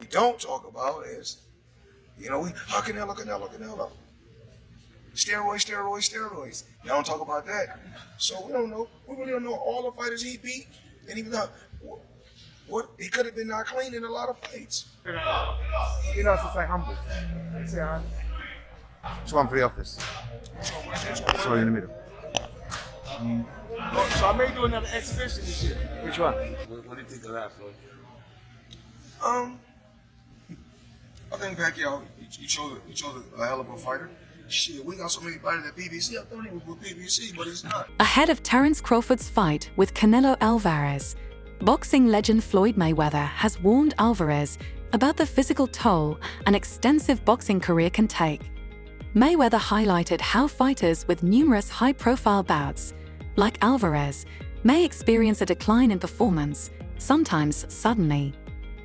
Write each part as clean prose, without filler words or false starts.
We don't talk about is, Canelo. Steroids. Y'all don't talk about that. So we don't know. We really don't know all the fighters he beat, and even what he could have been not clean in a lot of fights. To stay humble. It's one for the office. Sorry, in the middle. So I may do another exhibition this year. Which one? What do you think of that, Floyd? I think Pacquiao, he chose a hell of a fighter. Shit, we got so many fighters at PBC. I thought he was with PBC, but he's not. Ahead of Terence Crawford's fight with Canelo Alvarez, boxing legend Floyd Mayweather has warned Alvarez about the physical toll an extensive boxing career can take. Mayweather highlighted how fighters with numerous high-profile bouts, like Alvarez, may experience a decline in performance, sometimes suddenly.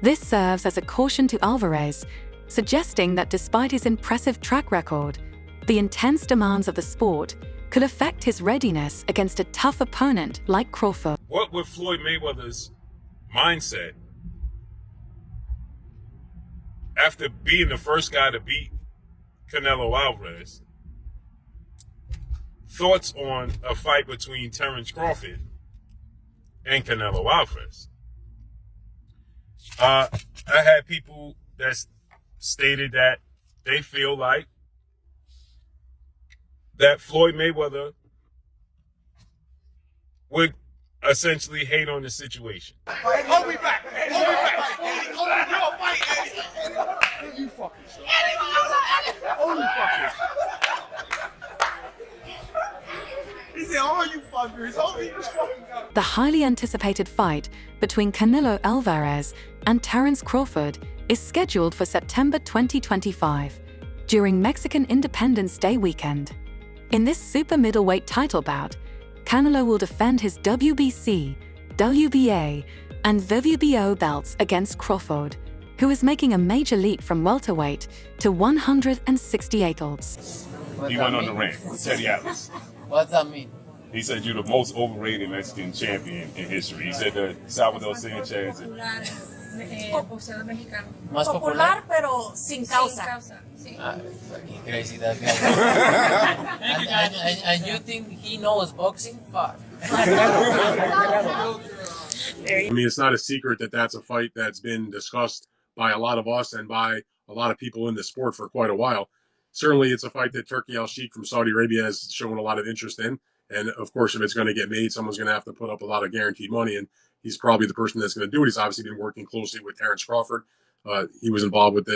This serves as a caution to Alvarez, suggesting that despite his impressive track record, the intense demands of the sport could affect his readiness against a tough opponent like Crawford. What would Floyd Mayweather's mindset after being the first guy to beat Canelo Alvarez? Thoughts on a fight between Terence Crawford and Canelo Alvarez? I had people that stated that they feel like that Floyd Mayweather would essentially hate on the situation. Hold me back! You fucking shit. Hold me fuckers. He said, all you fuckers, hold me fucking. The highly anticipated fight between Canelo Alvarez and Terence Crawford is scheduled for September 2025 during Mexican Independence Day weekend. In this super middleweight title bout, Canelo will defend his WBC, WBA, and WBO belts against Crawford, who is making a major leap from welterweight to 168 ounces. He went on the ring with Teddy Atlas. What's that mean? He said you're the most overrated Mexican champion in history. He said that Salvador Sanchez. Boxeador mexicano. Más Popular, pero sin causa. Sí. Fucking crazy that guy. and you think he knows boxing? Fuck. I mean, it's not a secret that that's a fight that's been discussed by a lot of us and by a lot of people in the sport for quite a while. Certainly, it's a fight that Turki Al-Sheikh from Saudi Arabia has shown a lot of interest in. And of course, if it's going to get made, someone's going to have to put up a lot of guaranteed money. And he's probably the person that's going to do it. He's obviously been working closely with Terence Crawford. He was involved with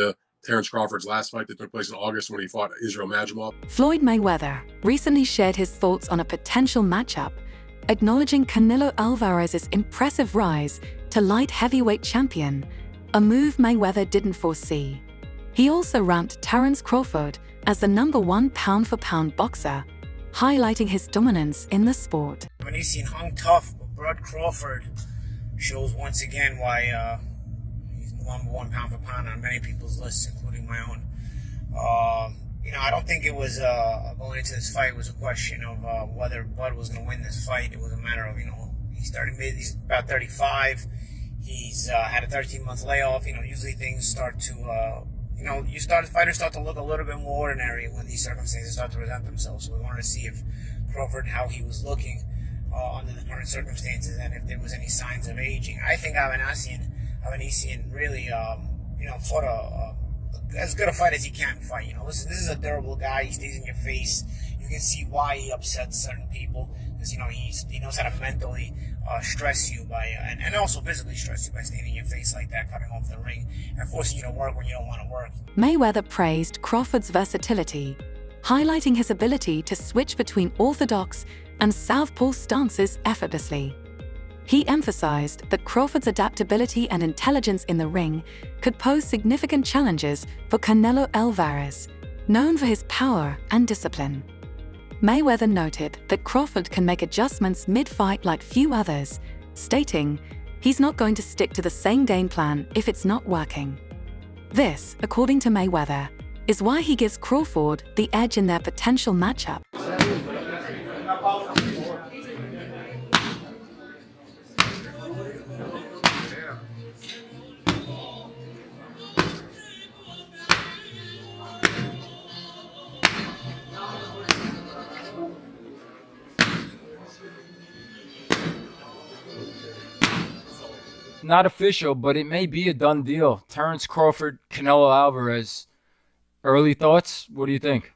Terence Crawford's last fight that took place in August when he fought Israel Madrimov. Floyd Mayweather recently shared his thoughts on a potential matchup, acknowledging Canelo Alvarez's impressive rise to light heavyweight champion, a move Mayweather didn't foresee. He also ranked Terence Crawford as the #1 pound-for-pound boxer, highlighting his dominance in the sport. When he's seen hung tough, Bud Crawford shows once again why he's the #1 pound for pound on many people's lists, including my own. I don't think it was going into this fight was a question of whether Bud was going to win this fight. It was a matter of he's about 35. He's had a 13-month layoff. Usually things start to fighters start to look a little bit more ordinary when these circumstances start to present themselves. So we wanted to see if Crawford, how he was looking under the current circumstances, and if there was any signs of aging. I think Avanesian really, fought as good a fight as he can fight. Listen, this is a durable guy. He stays in your face. You can see why he upsets certain people because he knows how to mentally stress you and also physically stress you by staying in your face like that, cutting off the ring and forcing you to work when you don't want to work. Mayweather praised Crawford's versatility, highlighting his ability to switch between orthodox and southpaw stances effortlessly. He emphasized that Crawford's adaptability and intelligence in the ring could pose significant challenges for Canelo Alvarez, known for his power and discipline. Mayweather noted that Crawford can make adjustments mid-fight like few others, stating he's not going to stick to the same game plan if it's not working. This, according to Mayweather, is why he gives Crawford the edge in their potential matchup. not official, but it may be a done deal. Terrence Crawford, Canelo Alvarez. Early thoughts? What do you think?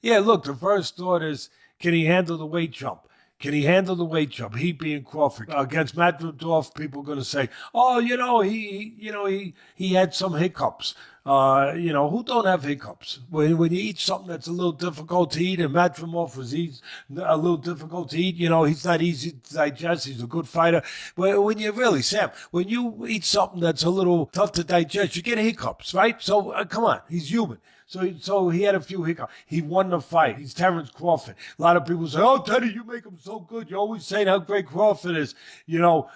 Yeah, look, the first thought is, can he handle the weight jump? Can he handle the weight jump? He being Crawford against Matt Rudolph, people are going to say, "Oh, he had some hiccups." Who don't have hiccups? When you eat something that's a little difficult to eat, and Matt Rudolph was a little difficult to eat. He's not easy to digest. He's a good fighter. But when you eat something that's a little tough to digest, you get hiccups, right? So come on, he's human. So he had a few hiccups. He won the fight. He's Terrence Crawford. A lot of people say, "Oh, Teddy, you make him so good. You're always saying how great Crawford is." But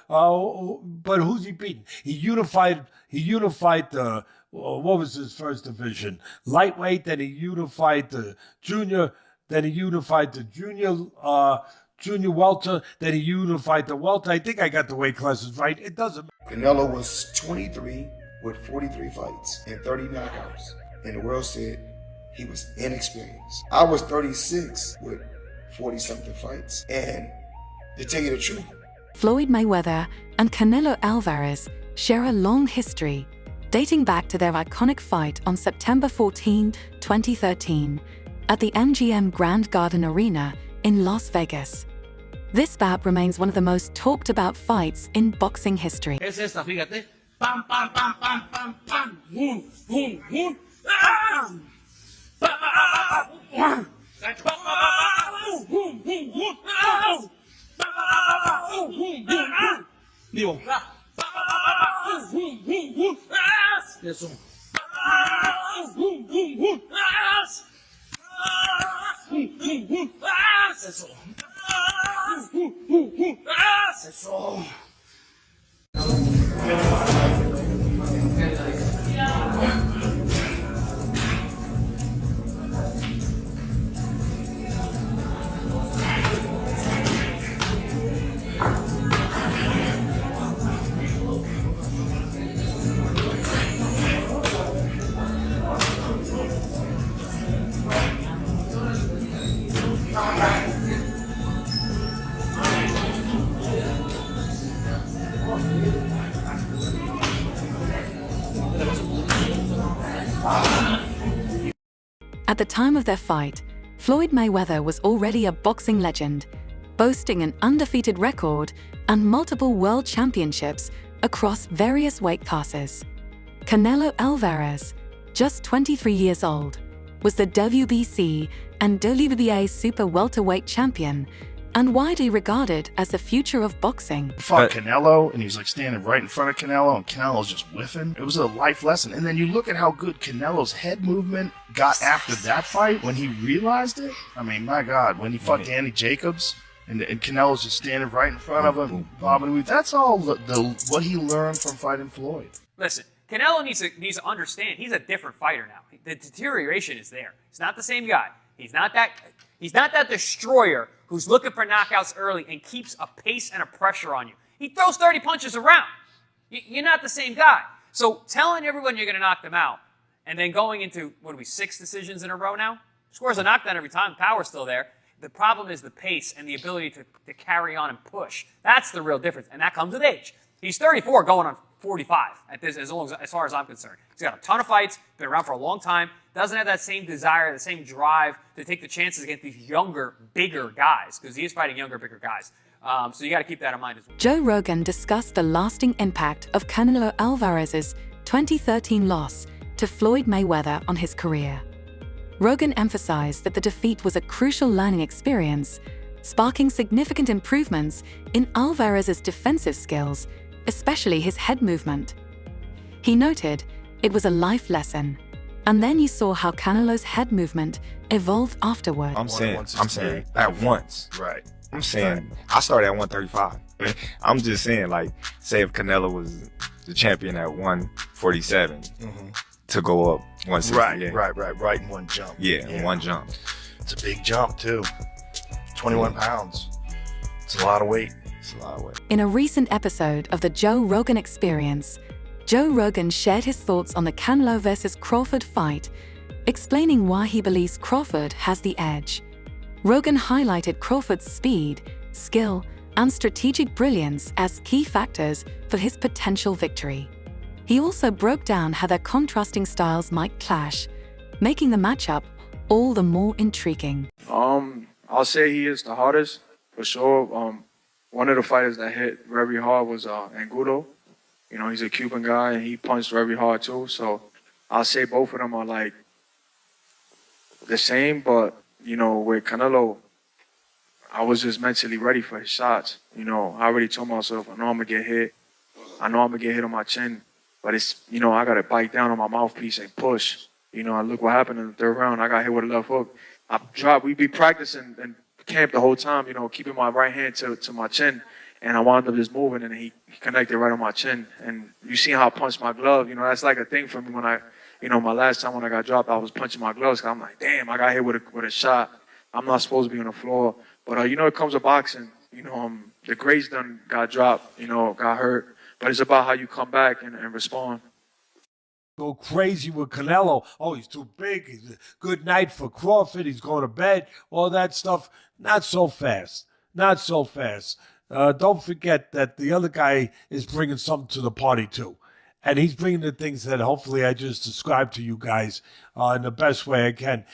who's he beating? He unified the what was his first division? Lightweight. Then he unified the junior. Then he unified the junior welter. Then he unified the welter. I think I got the weight classes right. It doesn't matter. Canelo was 23 with 43 fights and 30 knockouts. And the world said he was inexperienced. I was 36 with 40-something fights. And to tell you the truth, Floyd Mayweather and Canelo Alvarez share a long history, dating back to their iconic fight on September 14, 2013, at the MGM Grand Garden Arena in Las Vegas. This bout remains one of the most talked about fights in boxing history. Es esta, fíjate. Pam, pam, pam, pam, pam, pam. Boom, boom, boom. Ah! Digo. Eso. Eso. At the time of their fight, Floyd Mayweather was already a boxing legend, boasting an undefeated record and multiple world championships across various weight classes. Canelo Alvarez, just 23 years old, was the WBC and WBA super welterweight champion and widely regarded as the future of boxing. Fought Canelo, and he's like standing right in front of Canelo, and Canelo's just whiffing. It was a life lesson. And then you look at how good Canelo's head movement got after that fight when he realized it. I mean, my God, when he fought Danny Jacobs, and Canelo's just standing right in front of him, bobbing and weaving. That's all what he learned from fighting Floyd. Listen, Canelo needs to understand he's a different fighter now. The deterioration is there. He's not the same guy. He's not that destroyer who's looking for knockouts early and keeps a pace and a pressure on you. He throws 30 punches around. You're not the same guy. So telling everyone you're going to knock them out and then going into, 6 decisions in a row now? Scores a knockdown every time. Power's still there. The problem is the pace and the ability to carry on and push. That's the real difference, and that comes with age. He's 34 going on 45 as far as I'm concerned. He's got a ton of fights, been around for a long time, doesn't have that same desire, the same drive to take the chances against these younger, bigger guys, because he is fighting younger, bigger guys. So you got to keep that in mind as well. Joe Rogan discussed the lasting impact of Canelo Alvarez's 2013 loss to Floyd Mayweather on his career. Rogan emphasized that the defeat was a crucial learning experience, sparking significant improvements in Alvarez's defensive skills, especially his head movement. He noted it was a life lesson, and then you saw how Canelo's head movement evolved afterward. I'm saying at once. Right. I'm saying I started at 135. I'm just saying, like, say if Canelo was the champion at 147 to go up 168. Right in one jump. Yeah, in one jump. It's a big jump too. 21 pounds. It's a lot of weight. It's a lot of weight. In a recent episode of the Joe Rogan Experience, Joe Rogan shared his thoughts on the Canelo versus Crawford fight, explaining why he believes Crawford has the edge. Rogan highlighted Crawford's speed, skill, and strategic brilliance as key factors for his potential victory. He also broke down how their contrasting styles might clash, making the matchup all the more intriguing. I'll say he is the hardest, for sure. One of the fighters that hit very hard was Angulo. You know, he's a Cuban guy, and he punched very hard too. So I'll say both of them are like the same, but, you know, with Canelo, I was just mentally ready for his shots. You know, I already told myself, I know I'm going to get hit. I know I'm going to get hit on my chin, but it's, you know, I got to bite down on my mouthpiece and push. You know, look what happened in the third round. I got hit with a left hook. We'd be practicing in camp the whole time, you know, keeping my right hand to my chin. And I wound up just moving, and he connected right on my chin. And you see how I punched my glove. You know, that's like a thing for me when my last time when I got dropped, I was punching my gloves. 'Cause I'm like, damn, I got hit with a shot. I'm not supposed to be on the floor. But, you know, it comes with boxing. You know, the greats done got dropped, you know, got hurt. But it's about how you come back and respond. Go crazy with Canelo. Oh, he's too big. He's a good night for Crawford. He's going to bed. All that stuff. Not so fast. Not so fast. Don't forget that the other guy is bringing something to the party too. And he's bringing the things that hopefully I just described to you guys in the best way I can.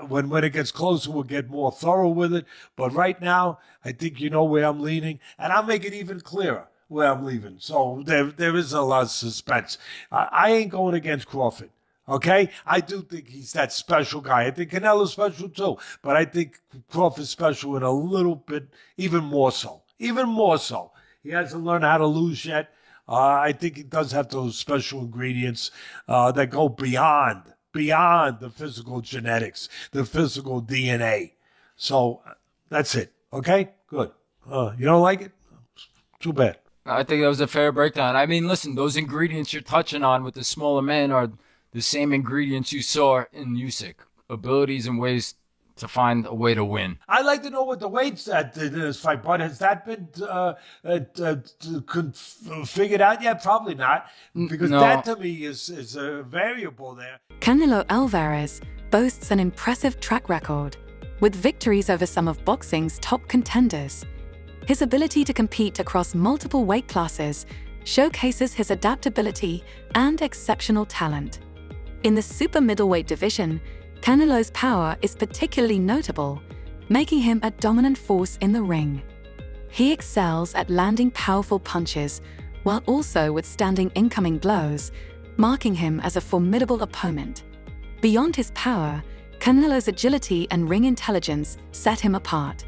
When it gets closer, we'll get more thorough with it. But right now, I think you know where I'm leaning. And I'll make it even clearer where I'm leaving. So there is a lot of suspense. I ain't going against Crawford. Okay? I do think he's that special guy. I think Canelo's special too. But I think Crawford's special in a little bit, even more so. Even more so. He hasn't learned how to lose yet. I think he does have those special ingredients that go beyond the physical genetics, the physical DNA. So that's it. Okay? Good. You don't like it? Too bad. I think that was a fair breakdown. I mean, listen, those ingredients you're touching on with the smaller man are the same ingredients you saw in Usyk. Abilities and ways to find a way to win. I'd like to know what the weight's at in this fight, but has that been figured out yet? Probably not, because No. that to me is a variable there. Canelo Alvarez boasts an impressive track record, with victories over some of boxing's top contenders. His ability to compete across multiple weight classes showcases his adaptability and exceptional talent. In the super middleweight division, Canelo's power is particularly notable, making him a dominant force in the ring. He excels at landing powerful punches while also withstanding incoming blows, marking him as a formidable opponent. Beyond his power, Canelo's agility and ring intelligence set him apart.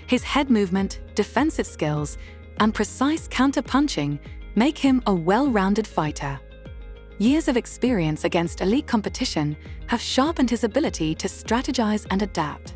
His head movement, defensive skills, and precise counter-punching make him a well-rounded fighter. Years of experience against elite competition have sharpened his ability to strategize and adapt.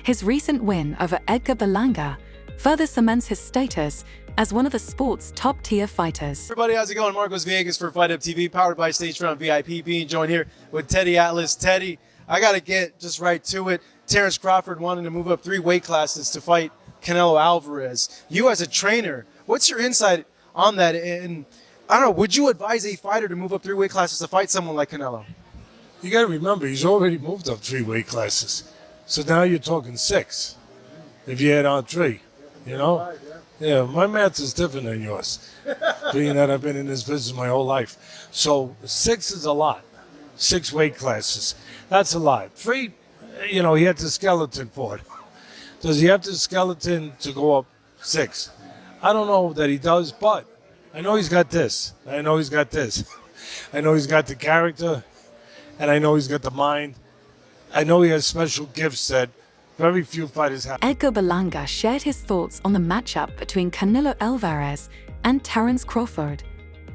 His recent win over Edgar Berlanga further cements his status as one of the sport's top-tier fighters. Everybody, how's it going? Marcos Villegas for Fight Up TV, powered by Stage Front VIP, being joined here with Teddy Atlas. Teddy, I got to get just right to it. Terrence Crawford wanted to move up 3 weight classes to fight Canelo Alvarez. You as a trainer, what's your insight on that? And I don't know, would you advise a fighter to move up 3 weight classes to fight someone like Canelo? You got to remember, he's already moved up 3 weight classes. So now you're talking 6, if you add on 3, you know? Yeah, my math is different than yours, being that I've been in this business my whole life. So 6 is a lot. 6 weight classes. That's a lot. 3, you know, he had the skeleton for it. Does he have the skeleton to go up 6? I don't know that he does, but I know he's got this. I know he's got this. I know he's got the character, and I know he's got the mind. I know he has special gifts that very few fighters have. Edgar Berlanga shared his thoughts on the matchup between Canelo Alvarez and Terrence Crawford,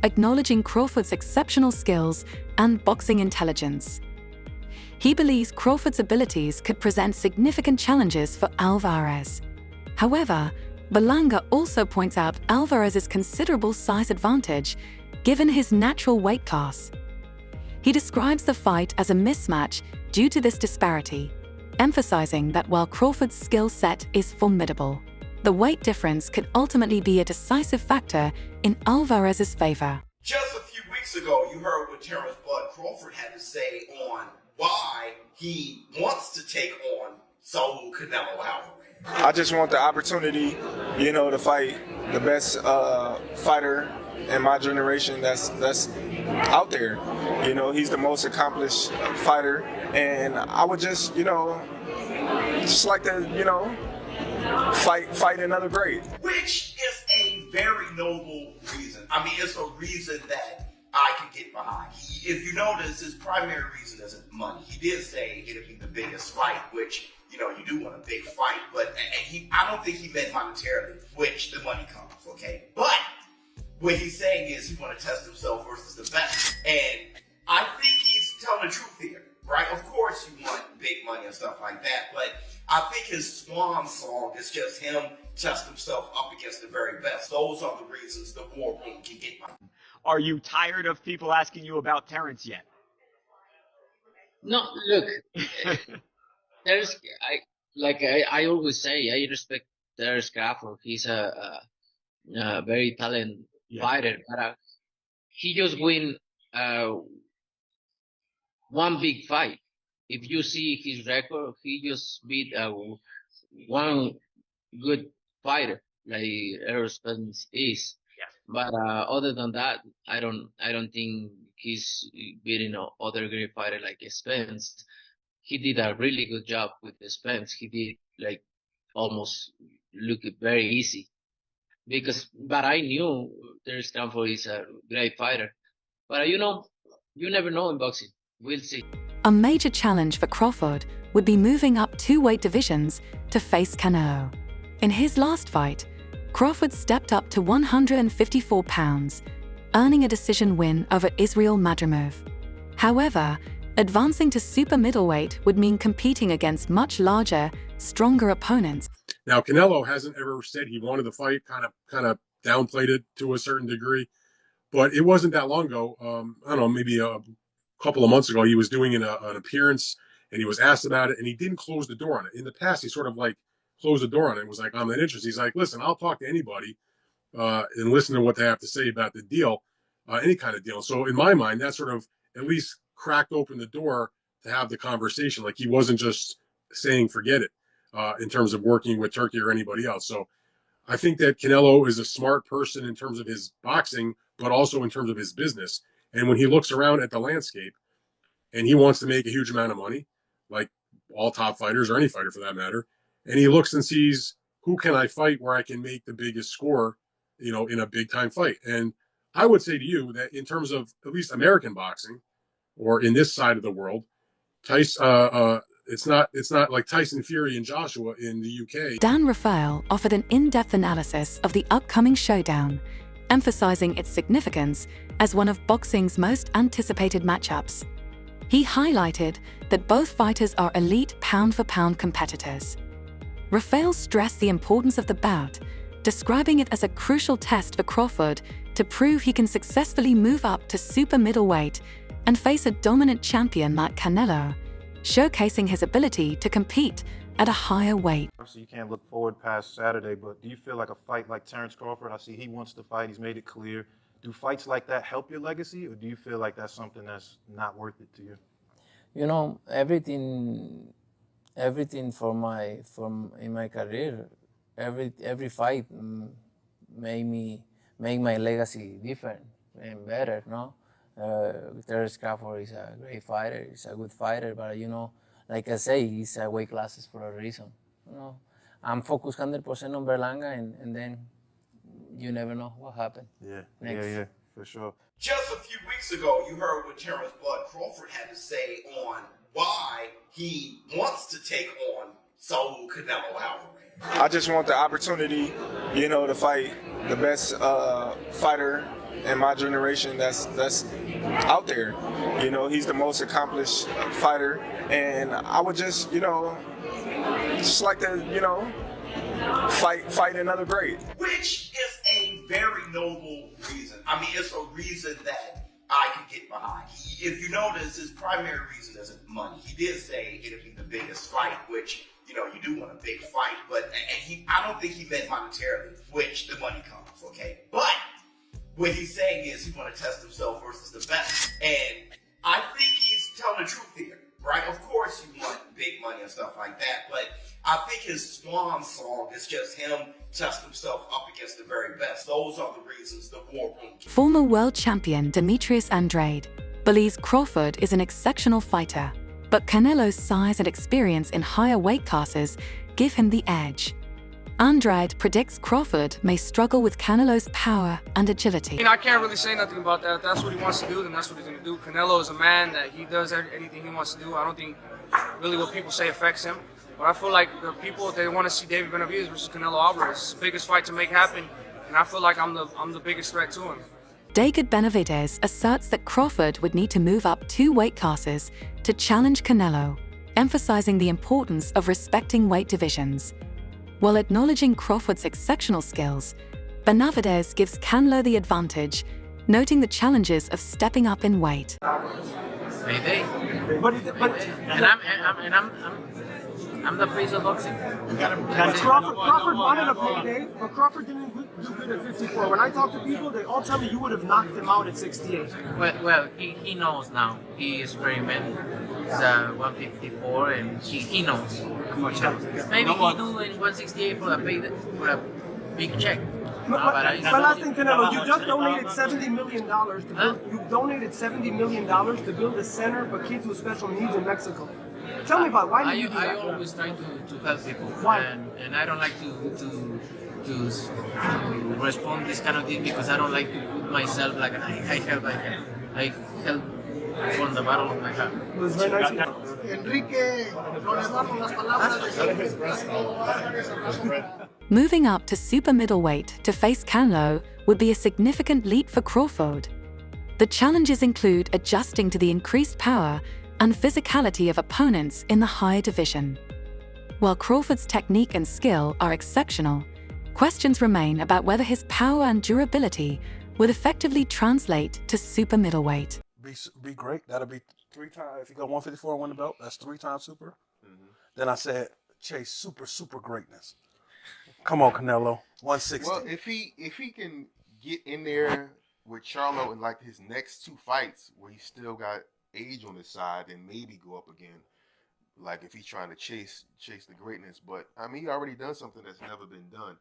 acknowledging Crawford's exceptional skills and boxing intelligence. He believes Crawford's abilities could present significant challenges for Alvarez. However, Berlanga also points out Alvarez's considerable size advantage, given his natural weight class. He describes the fight as a mismatch due to this disparity, emphasizing that while Crawford's skill set is formidable, the weight difference could ultimately be a decisive factor in Alvarez's favor. Just a few weeks ago, you heard what Terrence Bud Crawford had to say on why he wants to take on Saul Canelo Alvarez. I just want the opportunity, to fight the best fighter in my generation that's out there. He's the most accomplished fighter, and I would just like to, fight another great. Which is a very noble reason. I mean, it's a reason that I can get behind. If you notice, his primary reason isn't money. He did say it'd be the biggest fight, which, you do want a big fight, but I don't think he meant monetarily, which the money comes, okay? But what he's saying is he want to test himself versus the best. And I think he's telling the truth here, right? Of course you want big money and stuff like that, but I think his swan song is just him test himself up against the very best. Those are the reasons the war room can get money. Are you tired of people asking you about Terrence yet? No, look, I always say, I respect Terrence Crawford. He's a very talented fighter, but he just win one big fight. If you see his record, he just beat one good fighter like Errol Spence is. Yes. But other than that, I don't think he's beating other great fighter like Spence. He did a really good job with Spence. He did almost look very easy. But I knew Terrence Crawford is a great fighter. But you never know in boxing. We'll see. A major challenge for Crawford would be moving up 2 weight divisions to face Canelo. In his last fight, Crawford stepped up to 154 pounds, earning a decision win over Israel Madrimov. However, advancing to super middleweight would mean competing against much larger, stronger opponents. Now, Canelo hasn't ever said he wanted the fight, kind of downplayed it to a certain degree, but it wasn't that long ago. I don't know, maybe a couple of months ago, he was doing an appearance and he was asked about it and he didn't close the door on it. In the past, he sort of closed the door on it and was like, I'm not interested. He's like, listen, I'll talk to anybody and listen to what they have to say about the deal, any kind of deal. So in my mind, that sort of at least cracked open the door to have the conversation. Like he wasn't just saying, forget it, in terms of working with Turkey or anybody else. So I think that Canelo is a smart person in terms of his boxing, but also in terms of his business. And when he looks around at the landscape and he wants to make a huge amount of money, like all top fighters or any fighter for that matter, and he looks and sees who can I fight where I can make the biggest score, in a big time fight. And I would say to you that in terms of at least American boxing or in this side of the world, it's not like Tyson Fury and Joshua in the UK. Dan Rafael offered an in-depth analysis of the upcoming showdown, emphasizing its significance as one of boxing's most anticipated matchups. He highlighted that both fighters are elite pound-for-pound competitors. Rafael stressed the importance of the bout, describing it as a crucial test for Crawford to prove he can successfully move up to super middleweight and face a dominant champion like Canelo, showcasing his ability to compete at a higher weight. So you can't look forward past Saturday, but do you feel like a fight like Terrence Crawford? I see he wants to fight. He's made it clear. Do fights like that help your legacy, or do you feel like that's something that's not worth it to you? Everything in my career, every fight make my legacy different and better. No, Terrence Crawford is a great fighter. He's a good fighter, but like I say, he's a weight classes for a reason. I'm focused 100% on Berlanga, and then you never know what happened. Yeah, for sure. Just a few weeks ago, you heard what Terrence Bud Crawford had to say on why he wants to take on Saul Canelo Alvarez. I just want the opportunity, to fight the best fighter in my generation that's out there. He's the most accomplished fighter, and I would just like to, fight another great. Which is a very noble reason. I mean, it's a reason that I can get behind. If you notice, his primary reason isn't money. He did say it'd be the biggest fight, which, you do want a big fight, but I don't think he meant monetarily, which the money comes, okay? But what he's saying is he want to test himself versus the best. And I think he's telling the truth here, right? Of course you want big money and stuff like that, but just him test himself up against the very best. Those are the reasons the war room. Former world champion Demetrius Andrade believes Crawford is an exceptional fighter, but Canelo's size and experience in higher weight classes give him the edge. Andrade predicts Crawford may struggle with Canelo's power and agility. I can't really say nothing about that. If that's what he wants to do, then that's what he's going to do. Canelo is a man that he does anything he wants to do. I don't think really what people say affects him. But I feel like the people, they want to see David Benavidez versus Canelo Alvarez. It's the biggest fight to make happen, and I feel like I'm the biggest threat to him. David Benavidez asserts that Crawford would need to move up 2 weight classes to challenge Canelo, emphasizing the importance of respecting weight divisions. While acknowledging Crawford's exceptional skills, Benavidez gives Canelo the advantage, noting the challenges of stepping up in weight. Mayday. I'm the face of boxing. Crawford wanted a payday, but Crawford didn't do good at 54. When I talk to people, they all tell me you would have knocked him out at 68. Well, he knows now. He experimented. It's 154, and he knows. Maybe he do in 168 for a big check. But last thing, Canelo, you just donated $70 million to build. You donated $70 million to build a center for kids with special needs in Mexico. Tell me about it. Why do you do that? I always try to help people. Why? And I don't like to respond this kind of thing because I don't like to put myself like I help. I help from the bottom of my heart. It was very nice. Moving up to super middleweight to face Canelo would be a significant leap for Crawford. The challenges include adjusting to the increased power and physicality of opponents in the higher division. While Crawford's technique and skill are exceptional, questions remain about whether his power and durability would effectively translate to super middleweight. Be great. That'll be 3 times. If you go 154 and win the belt, that's 3 times super. Then I said, chase super greatness. Come on, Canelo. 160. Well, if he can get in there with Charlo in like his next 2 fights where he's still got age on his side, and maybe go up again, like if he's trying to chase the greatness. But I mean, he already done something that's never been done.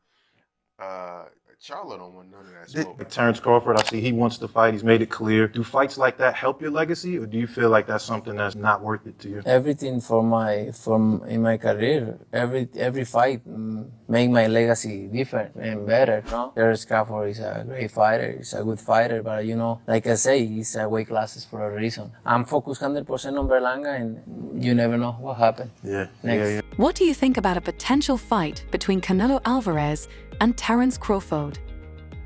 Charlo don't want none of that smoke. Terrence Crawford, I see he wants to fight. He's made it clear. Do fights like that help your legacy, or do you feel like that's something that's not worth it to you? Everything in my career, every fight make my legacy different and better. No, Terrence Crawford is a great fighter. He's a good fighter, but like I say, he's weight classes for a reason. I'm focused 100% on Berlanga, and you never know what happened. Next. What do you think about a potential fight between Canelo Alvarez and Terrence Crawford?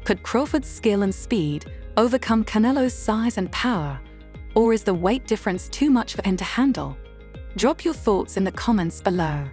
Could Crawford's skill and speed overcome Canelo's size and power? Or is the weight difference too much for him to handle? Drop your thoughts in the comments below.